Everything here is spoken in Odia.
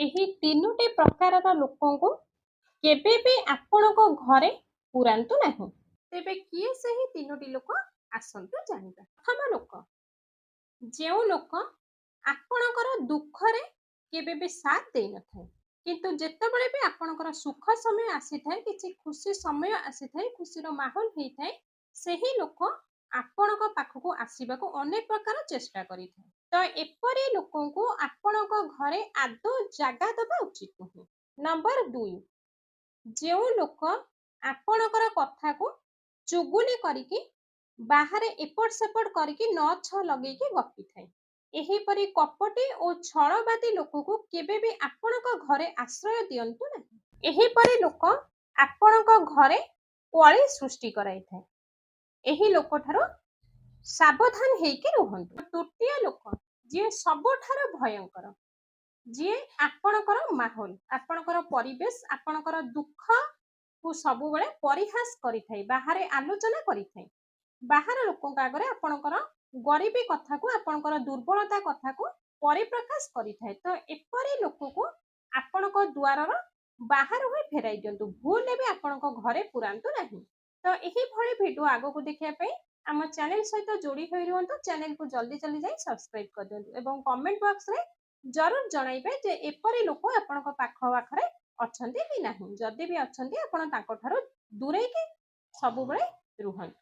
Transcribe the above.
ଏହି ତିନୋଟି ପ୍ରକାରର ଲୋକଙ୍କୁ କେବେ ବି ଆପଣଙ୍କ ଘରେ ପୁରାନ୍ତୁ ନାହିଁ। ତେବେ କିଏ ସେହି ତିନୋଟି ଲୋକ ଆସନ୍ତୁ ଜାଣିବା। ପ୍ରଥମ ଲୋକ, ଯେଉଁ ଲୋକ ଆପଣଙ୍କର ଦୁଃଖରେ କେବେ ବି ସାଥ ଦେଇନଥାଏ, କିନ୍ତୁ ଯେତେବେଳେ ବି ଆପଣଙ୍କର ସୁଖ ସମୟ ଆସିଥାଏ, କିଛି ଖୁସି ସମୟ ଆସିଥାଏ, ଖୁସିର ମାହୋଲ ହେଇଥାଏ, ସେହି ଲୋକ ଆପଣଙ୍କ ପାଖକୁ ଆସିବାକୁ ଅନେକ ପ୍ରକାର ଚେଷ୍ଟା କରିଥାଏ। ତ ଏପରି ଲୋକଙ୍କୁ ଆପଣଙ୍କ ଘରେ ଆଦୌ ଜାଗା ଦେବା ଉଚିତ ନୁହେଁ। ନମ୍ବର 2, ଯେଉଁ ଲୋକ ଆପଣଙ୍କର କଥାକୁ ଚୁଗୁଲି କରିକି ବାହାରେ ଏପଟ ସେପଟ କରିକି ଛ ଲଗେଇକି ଗପିଥାଏ, ଏହିପରି କପଟି ଓ ଛଳବାଦୀ ଲୋକକୁ କେବେ ବି ଆପଣଙ୍କ ଘରେ ଆଶ୍ରୟ ଦିଅନ୍ତୁ ନାହିଁ। ଏହିପରି ଲୋକ ଆପଣଙ୍କ ଘରେ କଳି ସୃଷ୍ଟି କରାଇଥାଏ। ଏହି ଲୋକଠାରୁ ସାବଧାନ ହେଇକି ରୁହନ୍ତୁ। ତୃତୀୟ ଲୋକ, ଯିଏ ସବୁଠାରୁ ଭୟଙ୍କର, ଯିଏ ଆପଣଙ୍କର ମାହୋଲ, ଆପଣଙ୍କର ପରିବେଶ, ଆପଣଙ୍କର ଦୁଃଖକୁ ସବୁବେଳେ ପରିହାସ କରିଥାଏ, ବାହାରେ ଆଲୋଚନା କରିଥାଏ, ବାହାର ଲୋକଙ୍କ ଆଗରେ ଆପଣଙ୍କର ଗରିବୀ କଥାକୁ, ଆପଣଙ୍କର ଦୁର୍ବଳତା କଥାକୁ ପରିପ୍ରକାଶ କରିଥାଏ। ତ ଏପରି ଲୋକକୁ ଆପଣଙ୍କ ଦ୍ୱାରର ବାହାରୁ ହିଁ ଫେରାଇ ଦିଅନ୍ତୁ, ଭୁଲରେ ବି ଆପଣଙ୍କ ଘରେ ପୁରାନ୍ତୁ ନାହିଁ। ତ ଏହିଭଳି ଭିଡ଼ିଓ ଆଗକୁ ଦେଖିବା ପାଇଁ ଆମ ଚ୍ୟାନେଲ ସହିତ ଯୋଡ଼ି ହୋଇ ରୁହନ୍ତୁ। ଚ୍ୟାନେଲକୁ ଜଲ୍ଦି ଯାଇ ସବସ୍କ୍ରାଇବ୍ କରିଦିଅନ୍ତୁ ଏବଂ କମେଣ୍ଟ ବକ୍ସରେ ଜରୁର ଜଣାଇବେ ଯେ ଏପରି ଲୋକ ଆପଣଙ୍କ ପାଖରେ ଅଛନ୍ତି କି ନାହିଁ। ଯଦି ବି ଅଛନ୍ତି, ଆପଣ ତାଙ୍କଠାରୁ ଦୂରେଇକି ସବୁବେଳେ ରୁହନ୍ତୁ।